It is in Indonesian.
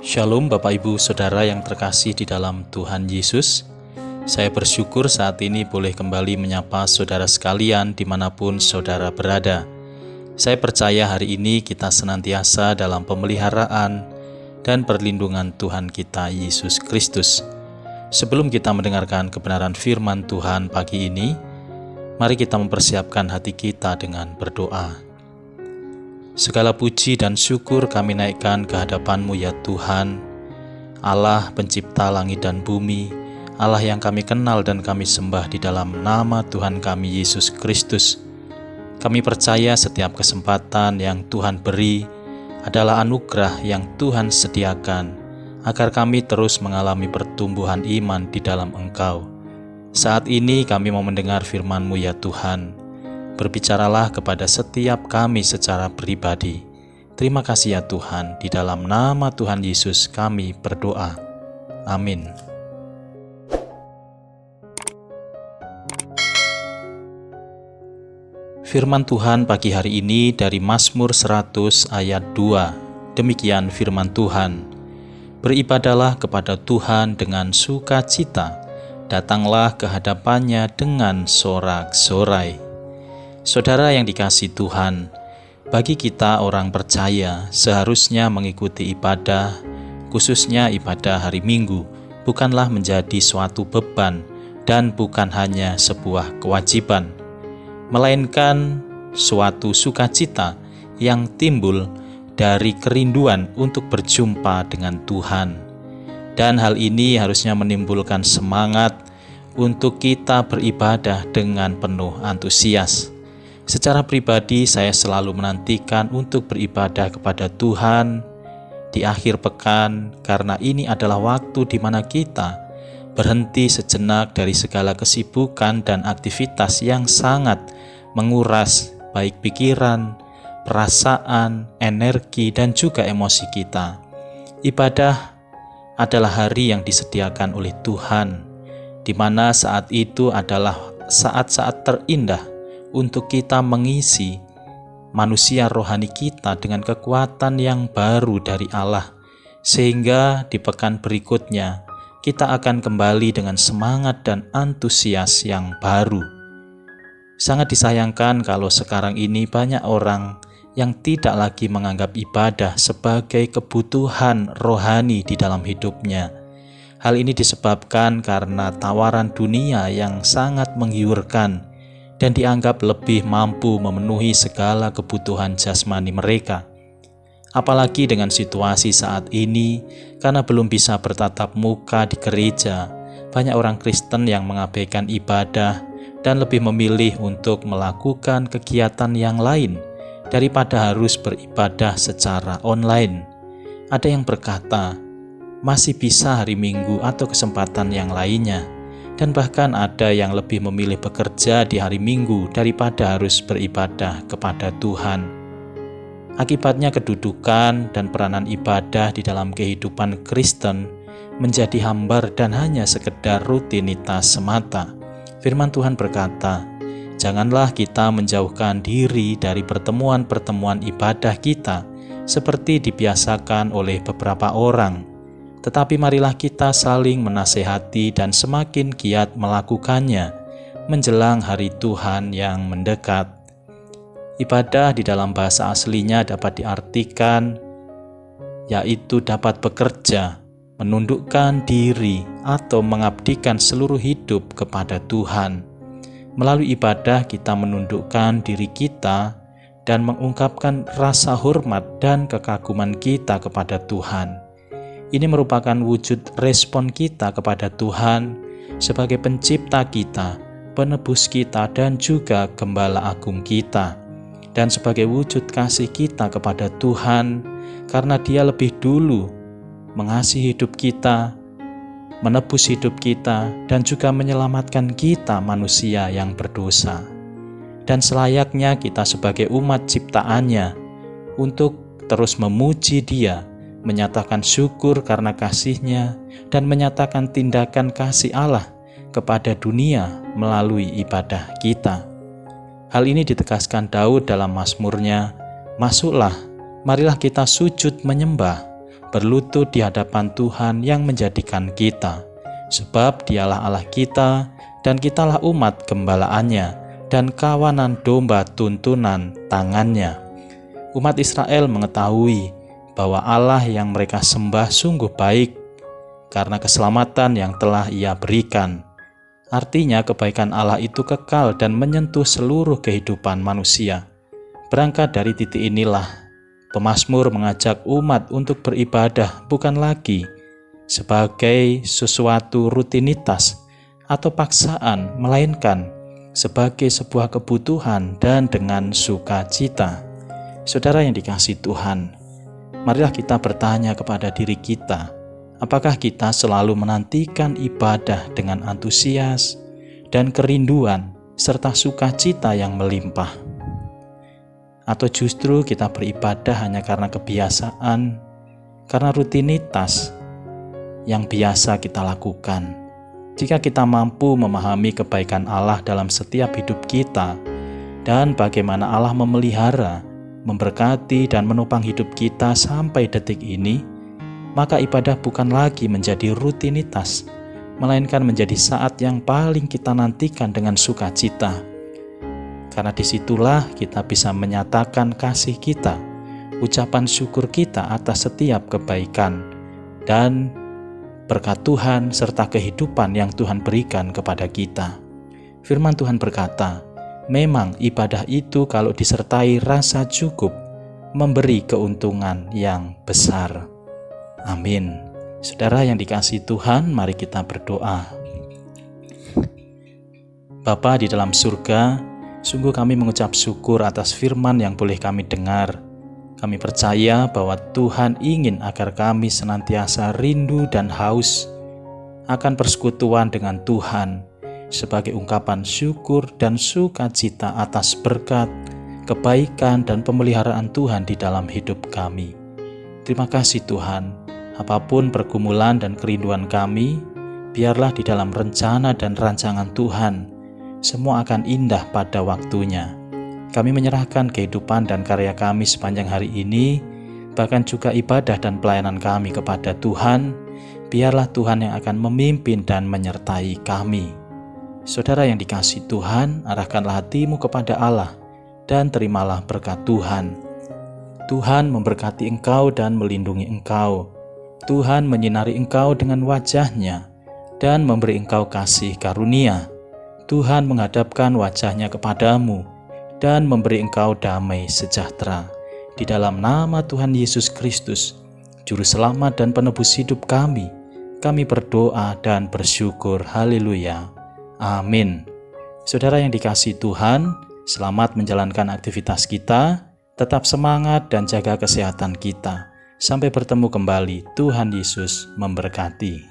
Shalom Bapak Ibu Saudara yang terkasih di dalam Tuhan Yesus. Saya bersyukur saat ini boleh kembali menyapa saudara sekalian dimanapun saudara berada. Saya percaya hari ini kita senantiasa dalam pemeliharaan dan perlindungan Tuhan kita Yesus Kristus. Sebelum kita mendengarkan kebenaran firman Tuhan pagi ini, mari kita mempersiapkan hati kita dengan berdoa. Segala puji dan syukur kami naikkan ke hadapan-Mu ya Tuhan, Allah pencipta langit dan bumi, Allah yang kami kenal dan kami sembah di dalam nama Tuhan kami Yesus Kristus. Kami percaya setiap kesempatan yang Tuhan beri adalah anugerah yang Tuhan sediakan, agar kami terus mengalami pertumbuhan iman di dalam Engkau. Saat ini kami mau mendengar firman-Mu ya Tuhan. Berbicaralah kepada setiap kami secara pribadi. Terima kasih ya Tuhan, di dalam nama Tuhan Yesus kami berdoa. Amin. Firman Tuhan pagi hari ini dari Mazmur 100 ayat 2. Demikian firman Tuhan. Beribadahlah kepada Tuhan dengan sukacita, datanglah ke hadapannya dengan sorak-sorai. Saudara yang dikasihi Tuhan, bagi kita orang percaya seharusnya mengikuti ibadah, khususnya ibadah hari Minggu, bukanlah menjadi suatu beban dan bukan hanya sebuah kewajiban, melainkan suatu sukacita yang timbul dari kerinduan untuk berjumpa dengan Tuhan. Dan hal ini harusnya menimbulkan semangat untuk kita beribadah dengan penuh antusias. Secara pribadi saya selalu menantikan untuk beribadah kepada Tuhan di akhir pekan, karena ini adalah waktu di mana kita berhenti sejenak dari segala kesibukan dan aktivitas yang sangat menguras baik pikiran, perasaan, energi, dan juga emosi kita. Ibadah adalah hari yang disediakan oleh Tuhan, di mana saat itu adalah saat-saat terindah untuk kita mengisi manusia rohani kita dengan kekuatan yang baru dari Allah, sehingga di pekan berikutnya kita akan kembali dengan semangat dan antusias yang baru. Sangat disayangkan kalau sekarang ini banyak orang yang tidak lagi menganggap ibadah sebagai kebutuhan rohani di dalam hidupnya. Hal ini disebabkan karena tawaran dunia yang sangat menggiurkan dan dianggap lebih mampu memenuhi segala kebutuhan jasmani mereka. Apalagi dengan situasi saat ini, karena belum bisa bertatap muka di gereja, banyak orang Kristen yang mengabaikan ibadah dan lebih memilih untuk melakukan kegiatan yang lain daripada harus beribadah secara online. Ada yang berkata, masih bisa hari Minggu atau kesempatan yang lainnya. Dan bahkan ada yang lebih memilih bekerja di hari Minggu daripada harus beribadah kepada Tuhan. Akibatnya kedudukan dan peranan ibadah di dalam kehidupan Kristen menjadi hambar dan hanya sekedar rutinitas semata. Firman Tuhan berkata, janganlah kita menjauhkan diri dari pertemuan-pertemuan ibadah kita seperti dibiasakan oleh beberapa orang, tetapi marilah kita saling menasehati dan semakin giat melakukannya menjelang hari Tuhan yang mendekat. Ibadah di dalam bahasa aslinya dapat diartikan yaitu dapat bekerja, menundukkan diri atau mengabdikan seluruh hidup kepada Tuhan. Melalui ibadah kita menundukkan diri kita dan mengungkapkan rasa hormat dan kekaguman kita kepada Tuhan. Ini merupakan wujud respon kita kepada Tuhan sebagai pencipta kita, penebus kita, dan juga gembala agung kita. Dan sebagai wujud kasih kita kepada Tuhan, karena Dia lebih dulu mengasihi hidup kita, menebus hidup kita, dan juga menyelamatkan kita manusia yang berdosa. Dan selayaknya kita sebagai umat ciptaannya untuk terus memuji Dia, menyatakan syukur karena kasih-Nya, dan menyatakan tindakan kasih Allah kepada dunia melalui ibadah kita. Hal ini ditegaskan Daud dalam Mazmurnya, masuklah, marilah kita sujud menyembah, berlutut di hadapan Tuhan yang menjadikan kita, sebab Dialah Allah kita, dan kitalah umat gembalaannya, dan kawanan domba tuntunan tangannya. Umat Israel mengetahui bahwa Allah yang mereka sembah sungguh baik, karena keselamatan yang telah Ia berikan. Artinya kebaikan Allah itu kekal dan menyentuh seluruh kehidupan manusia. Berangkat dari titik inilah, pemazmur mengajak umat untuk beribadah bukan lagi sebagai sesuatu rutinitas atau paksaan, melainkan sebagai sebuah kebutuhan dan dengan sukacita. Saudara yang dikasihi Tuhan, marilah kita bertanya kepada diri kita, apakah kita selalu menantikan ibadah dengan antusias dan kerinduan serta sukacita yang melimpah? Atau justru kita beribadah hanya karena kebiasaan, karena rutinitas yang biasa kita lakukan? Jika kita mampu memahami kebaikan Allah dalam setiap hidup kita dan bagaimana Allah memelihara, memberkati, dan menopang hidup kita sampai detik ini, maka ibadah bukan lagi menjadi rutinitas, melainkan menjadi saat yang paling kita nantikan dengan sukacita. Karena disitulah kita bisa menyatakan kasih kita, ucapan syukur kita atas setiap kebaikan dan berkat Tuhan serta kehidupan yang Tuhan berikan kepada kita. Firman Tuhan berkata, memang ibadah itu kalau disertai rasa cukup, memberi keuntungan yang besar. Amin. Saudara yang dikasihi Tuhan, mari kita berdoa. Bapa di dalam surga, sungguh kami mengucap syukur atas firman yang boleh kami dengar. Kami percaya bahwa Tuhan ingin agar kami senantiasa rindu dan haus akan persekutuan dengan Tuhan sebagai ungkapan syukur dan sukacita atas berkat, kebaikan, dan pemeliharaan Tuhan di dalam hidup kami. Terima kasih Tuhan, apapun pergumulan dan kerinduan kami, biarlah di dalam rencana dan rancangan Tuhan, semua akan indah pada waktunya. Kami menyerahkan kehidupan dan karya kami sepanjang hari ini, bahkan juga ibadah dan pelayanan kami kepada Tuhan. Biarlah Tuhan yang akan memimpin dan menyertai kami. Saudara yang dikasihi Tuhan, arahkanlah hatimu kepada Allah dan terimalah berkat Tuhan. Tuhan memberkati engkau dan melindungi engkau. Tuhan menyinari engkau dengan wajah-Nya dan memberi engkau kasih karunia. Tuhan menghadapkan wajah-Nya kepadamu dan memberi engkau damai sejahtera. Di dalam nama Tuhan Yesus Kristus, Juru Selamat dan Penebus hidup kami berdoa dan bersyukur. Haleluya. Amin. Saudara yang dikasihi Tuhan, selamat menjalankan aktivitas kita, tetap semangat dan jaga kesehatan kita. Sampai bertemu kembali, Tuhan Yesus memberkati.